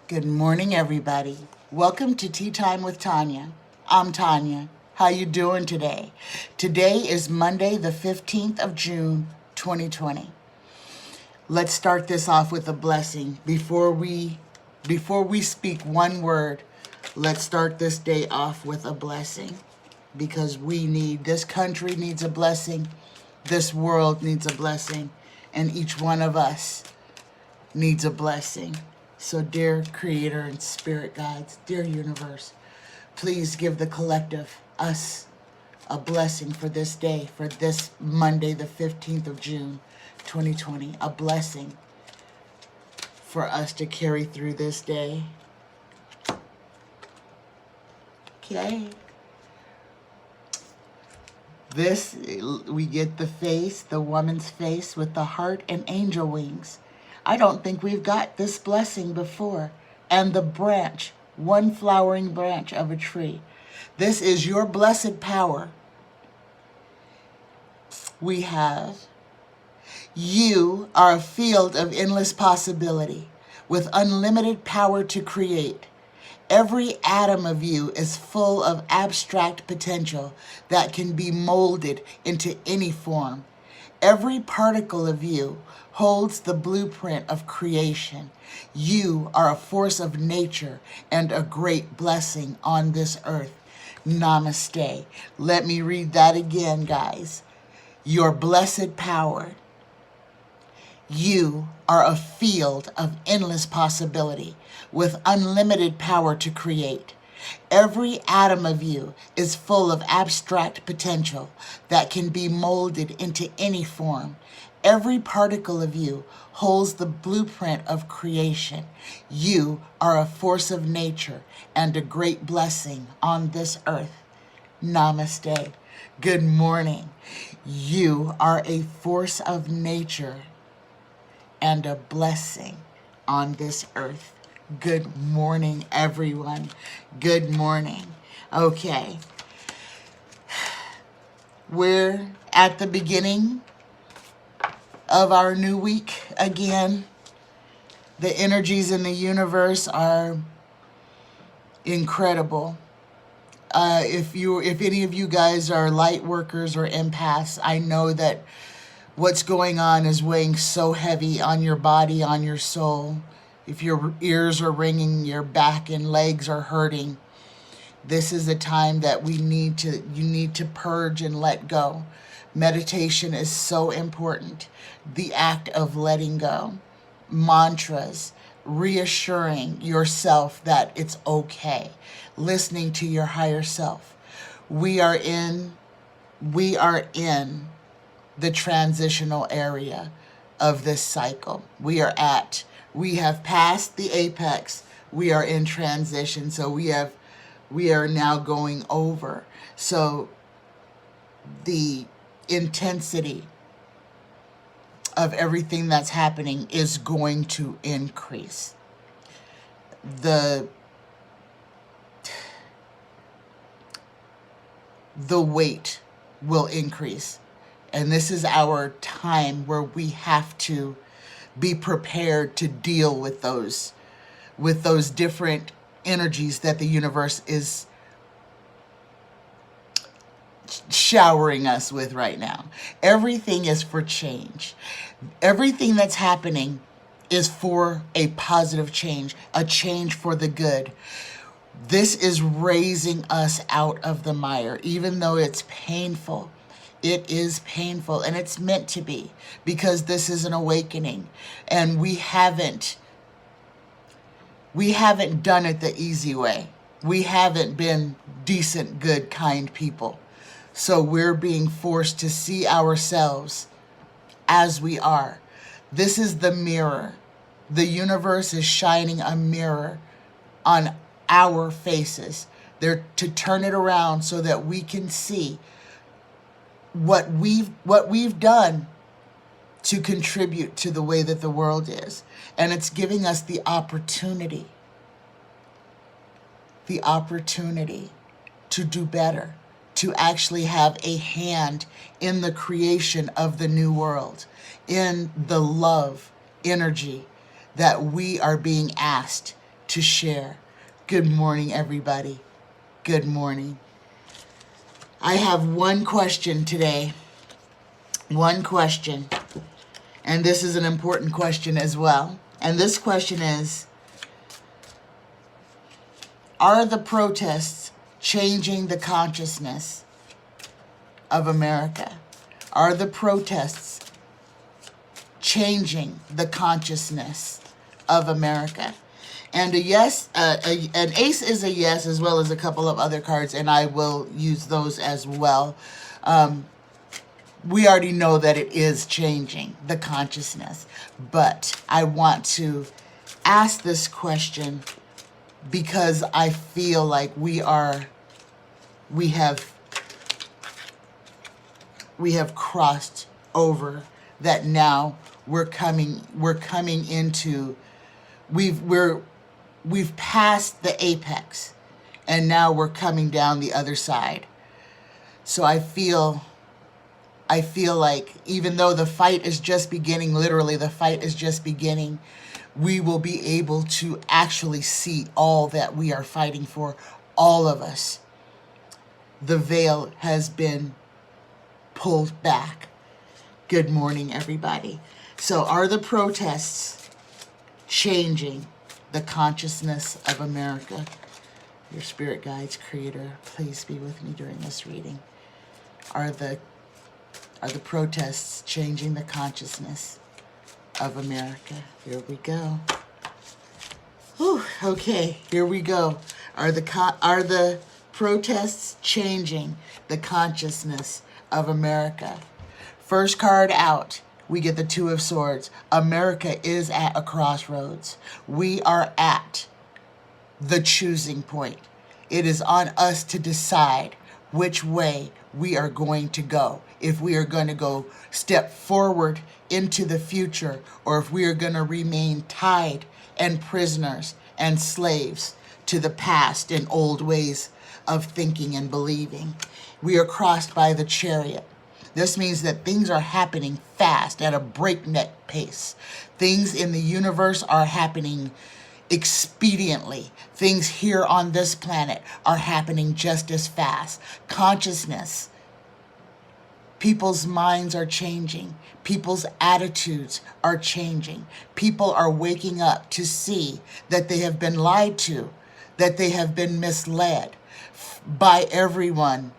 Good morning, everybody. Welcome to Tea Time with Tanya. I'm Tanya. How you doing today? Today is Monday, the 15th of June, 2020. Let's start this off with a blessing. Before we speak one word, let's start this day off with a blessing. Because this country needs a blessing, this world needs a blessing, and each one of us needs a blessing. So dear Creator and Spirit Guides, dear Universe, please give the collective, us, a blessing for this day, for this Monday, the 15th of June, 2020. A blessing for us to carry through this day. Okay. We get the face, the woman's face with the heart and angel wings. I don't think we've got this blessing before. And the branch, one flowering branch of a tree. This is your blessed power. We have, you are a field of endless possibility with unlimited power to create. Every atom of you is full of abstract potential that can be molded into any form. Every particle of you holds the blueprint of creation. You are a force of nature and a great blessing on this earth. Namaste. Let me read that again, guys. Your blessed power. You are a field of endless possibility with unlimited power to create. Every atom of you is full of abstract potential that can be molded into any form. Every particle of you holds the blueprint of creation. You are a force of nature and a great blessing on this earth. Namaste. Good morning. You are a force of nature and a blessing on this earth. Good morning, everyone. Good morning. Okay. We're at the beginning of our new week again. The energies in the universe are incredible. If any of you guys are light workers or empaths, I know that what's going on is weighing so heavy on your body, on your soul. If your ears are ringing, your back and legs are hurting, this is a time that you need to purge and let go. Meditation is so important. The act of letting go. Mantras, reassuring yourself that it's okay. Listening to your higher self. We are in the transitional area of this cycle. We have passed the apex. We are in transition. So we are now going over. So the intensity of everything that's happening is going to increase. The weight will increase. And this is our time where we have to be prepared to deal with those different energies that the universe is showering us with right now. Everything is for change. Everything that's happening is for a positive change, a change for the good. This is raising us out of the mire, even though it's painful. It is painful, and it's meant to be, because this is an awakening, and we haven't done it the easy way. We haven't been decent, good, kind people. So we're being forced to see ourselves as we are. This is the mirror. The universe is shining a mirror on our faces. They're to turn it around so that we can see what we've done to contribute to the way that the world is. And it's giving us the opportunity to do better, to actually have a hand in the creation of the new world, in the love energy that we are being asked to share. Good morning, everybody. Good morning. I have one question today. One question. And this is an important question as well. And this question is, are the protests changing the consciousness of America? Are the protests changing the consciousness of America? And a yes, an ace is a yes, as well as a couple of other cards, and I will use those as well. We already know that it is changing the consciousness, but I want to ask this question because I feel like we have crossed over that. Now we're coming into, we've passed the apex, and now we're coming down the other side. So I feel like even though the fight is just beginning, literally the fight is just beginning, we will be able to actually see all that we are fighting for, all of us. The veil has been pulled back. Good morning, everybody. So are the protests changing the consciousness of America? Your spirit guides, creator, please be with me during this reading. Are the protests changing the consciousness of America? Here we go. Whew, okay, here we go. Are the protests changing the consciousness of America? First card out, we get the Two of Swords. America is at a crossroads. We are at the choosing point. It is on us to decide which way we are going to go. If we are going to go step forward into the future, or if we are going to remain tied and prisoners and slaves to the past and old ways of thinking and believing. We are crossed by the Chariot. This means that things are happening fast at a breakneck pace. Things in the universe are happening expediently. Things here on this planet are happening just as fast. Consciousness. People's minds are changing. People's attitudes are changing. People are waking up to see that they have been lied to, that they have been misled by everyone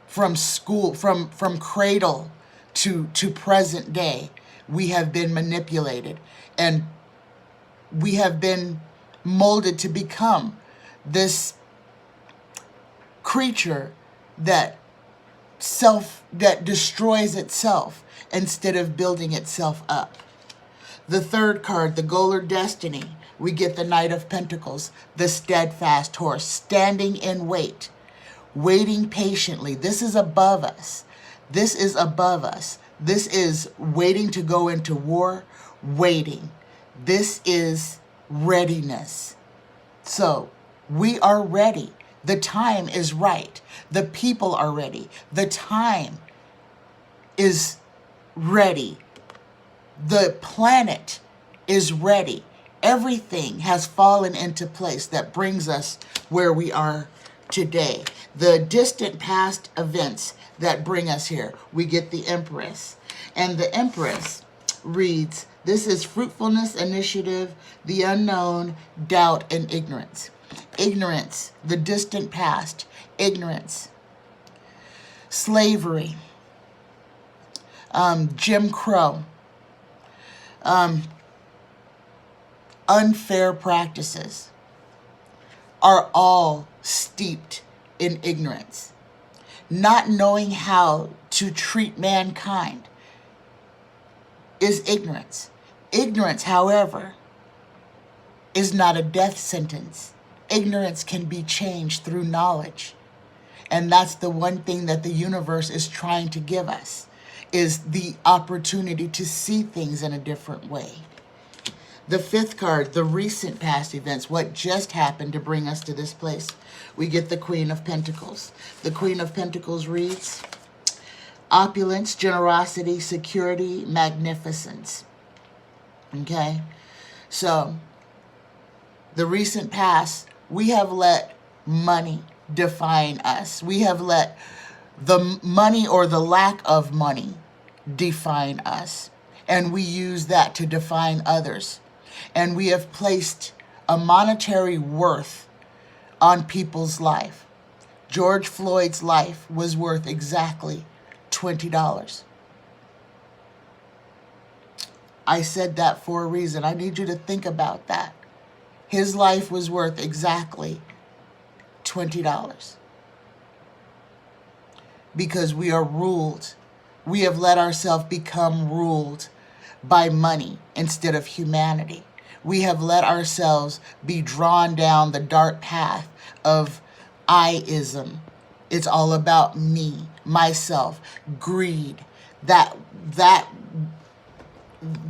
from school, from cradle to present day. We have been manipulated, and we have been molded to become this creature that destroys itself instead of building itself up. The third card, the goal or destiny, we get the Knight of Pentacles, the steadfast horse, standing in wait, waiting patiently. This is above us. This is above us. This is waiting to go into war, waiting. This is readiness. So we are ready. The time is right. The people are ready. The time is ready. The planet is ready. Everything has fallen into place that brings us where we are today. The distant past events that bring us here. We get the Empress. And the Empress reads, this is fruitfulness, initiative, the unknown, doubt, and ignorance. Ignorance, the distant past, ignorance, slavery, Jim Crow, unfair practices are all steeped in ignorance. Not knowing how to treat mankind is ignorance. Ignorance, however, is not a death sentence. Ignorance can be changed through knowledge. And that's the one thing that the universe is trying to give us, is the opportunity to see things in a different way. The fifth card, the recent past events, what just happened to bring us to this place. We get the Queen of Pentacles. The Queen of Pentacles reads, opulence, generosity, security, magnificence. Okay? So, the recent past, we have let money define us. We have let the money or the lack of money define us. And we use that to define others. And we have placed a monetary worth on people's life. George Floyd's life was worth exactly $20. I said that for a reason. I need you to think about that. His life was worth exactly $20. Because we are ruled. We have let ourselves become ruled by money instead of humanity. We have let ourselves be drawn down the dark path of I-ism. It's all about me, myself, greed. That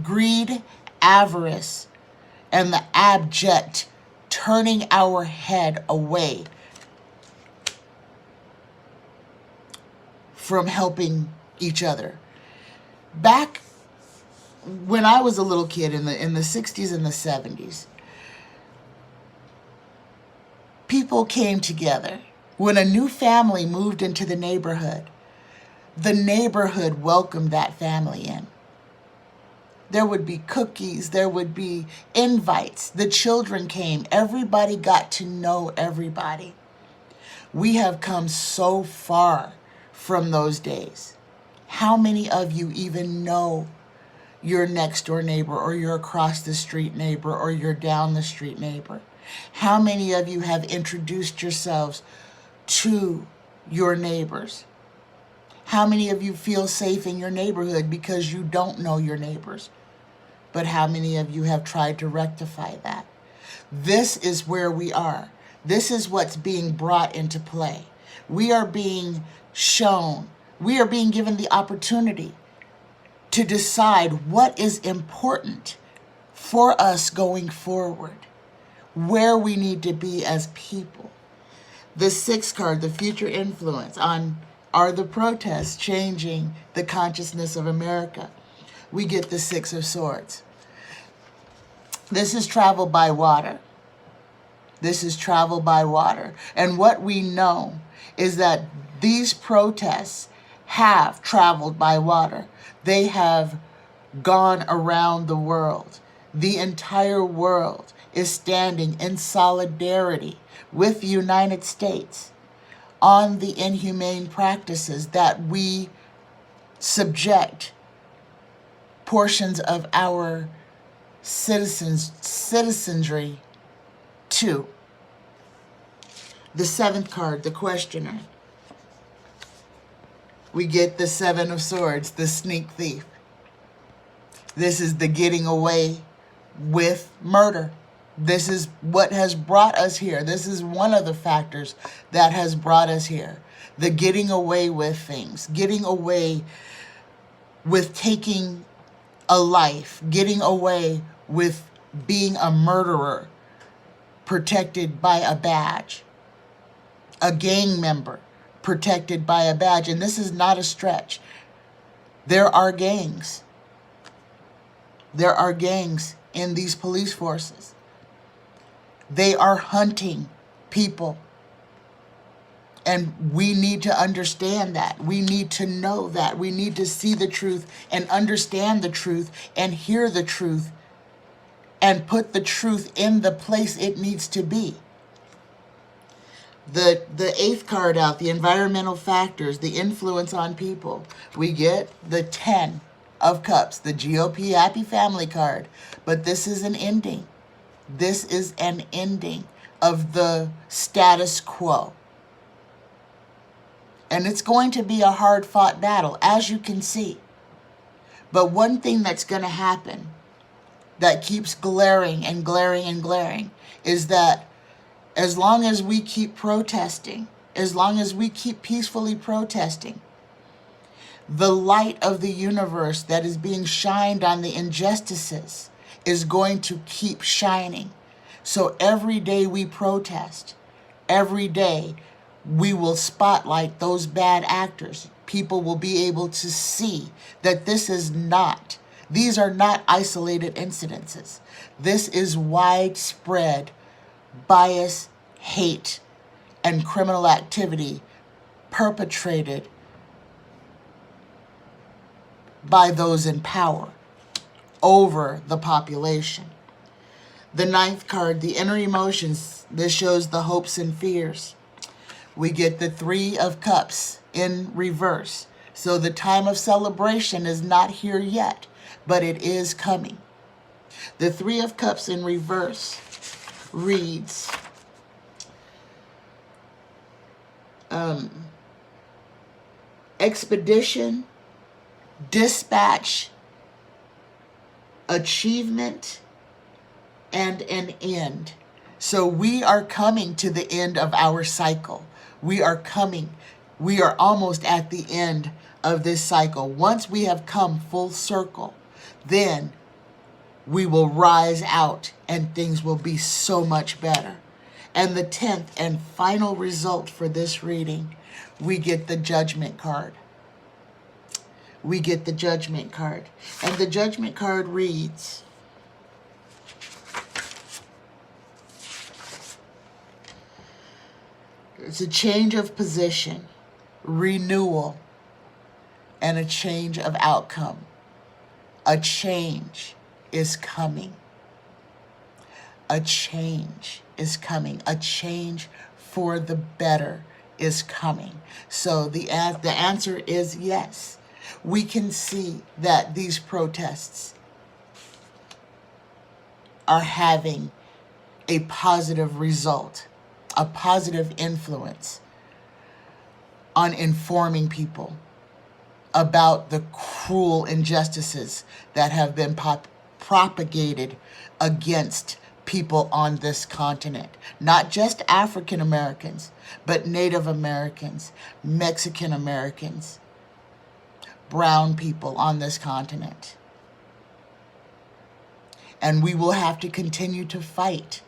greed, avarice, and the abject turning our head away from helping each other. Back when I was a little kid in the 60s and the 70s, people came together. When a new family moved into the neighborhood welcomed that family in. There would be cookies, there would be invites. The children came. Everybody got to know everybody. We have come so far from those days. How many of you even know your next door neighbor, or your across the street neighbor, or your down the street neighbor? How many of you have introduced yourselves to your neighbors? How many of you feel safe in your neighborhood because you don't know your neighbors? But how many of you have tried to rectify that? This is where we are. This is what's being brought into play. We are being shown, we are being given the opportunity to decide what is important for us going forward, where we need to be as people. The sixth card, the future influence on are the protests changing the consciousness of America? We get the Six of Swords. This is travel by water. This is travel by water. And what we know is that these protests have traveled by water. They have gone around the world. The entire world is standing in solidarity with the United States on the inhumane practices that we subject portions of our citizenry to. The seventh card, the questioner. We get the Seven of Swords, the sneak thief. This is the getting away with murder. This is what has brought us here. This is one of the factors that has brought us here. The getting away with things, getting away with taking a life, getting away with being a murderer protected by a badge, a gang member protected by a badge. And this is not a stretch. There are gangs. There are gangs in these police forces. They are hunting people. And we need to understand that. We need to know that. We need to see the truth and understand the truth and hear the truth and put the truth in the place it needs to be. The eighth card out, the environmental factors, the influence on people. We get the 10 of Cups, the GOP Happy Family card. But this is an ending. This is an ending of the status quo. And it's going to be a hard-fought battle, as you can see. But one thing that's going to happen that keeps glaring and glaring and glaring is that as long as we keep protesting, as long as we keep peacefully protesting, the light of the universe that is being shined on the injustices is going to keep shining. So every day we protest, every day we will spotlight those bad actors. People will be able to see that these are not isolated incidences. This is widespread bias, hate, and criminal activity perpetrated by those in power over the population. The ninth card, the inner emotions. This shows the hopes and fears. We get the Three of Cups in reverse. So the time of celebration is not here yet, but it is coming. The Three of Cups in reverse reads, expedition, dispatch, achievement, and an end. So we are coming to the end of our cycle. We are almost at the end of this cycle. Once we have come full circle, then we will rise out and things will be so much better. And the 10th and final result for this reading, we get the Judgment card. We get the Judgment card. And the Judgment card reads, it's a change of position, renewal, and a change of outcome. A change is coming. A change is coming. A change for the better is coming. So the answer is yes. We can see that these protests are having a positive result, a positive influence on informing people about the cruel injustices that have been propagated against people on this continent. Not just African Americans, but Native Americans, Mexican Americans, brown people on this continent. And we will have to continue to fight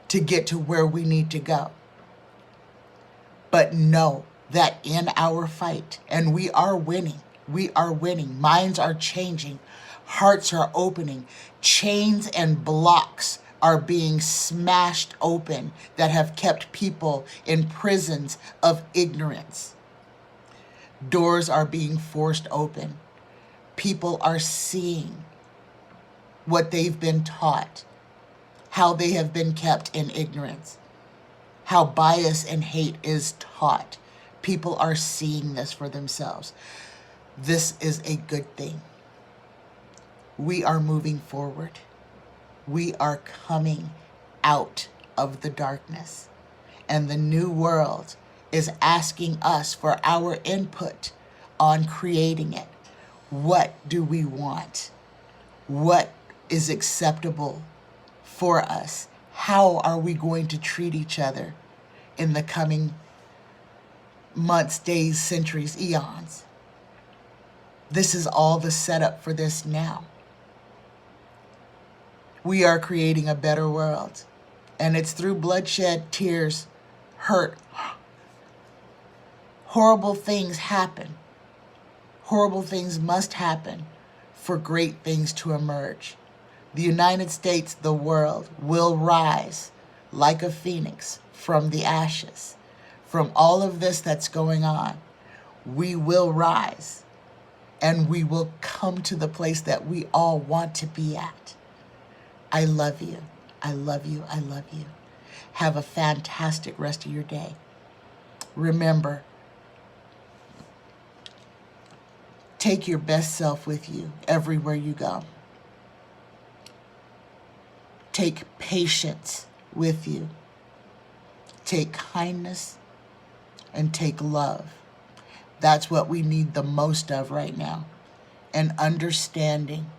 to get to where we need to go. But know that in our fight, and we are winning, minds are changing, hearts are opening, chains and blocks are being smashed open that have kept people in prisons of ignorance. Doors are being forced open. People are seeing what they've been taught, how they have been kept in ignorance, how bias and hate is taught. People are seeing this for themselves. This is a good thing. We are moving forward. We are coming out of the darkness. And the new world is asking us for our input on creating it. What do we want? What is acceptable for us? How are we going to treat each other in the coming months, days, centuries, eons? This is all the setup for this now. We are creating a better world. And it's through bloodshed, tears, hurt. Horrible things happen. Horrible things must happen for great things to emerge. The United States, the world, will rise like a phoenix from the ashes. From all of this that's going on, we will rise and we will come to the place that we all want to be at. I love you. I love you. I love you. Have a fantastic rest of your day. Remember, take your best self with you everywhere you go. Take patience with you. Take kindness and take love. That's what we need the most of right now. And understanding.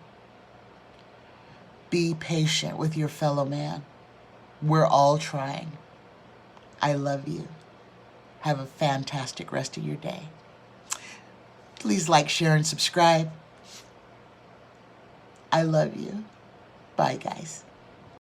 Be patient with your fellow man. We're all trying. I love you. Have a fantastic rest of your day. Please like, share, and subscribe. I love you. Bye, guys.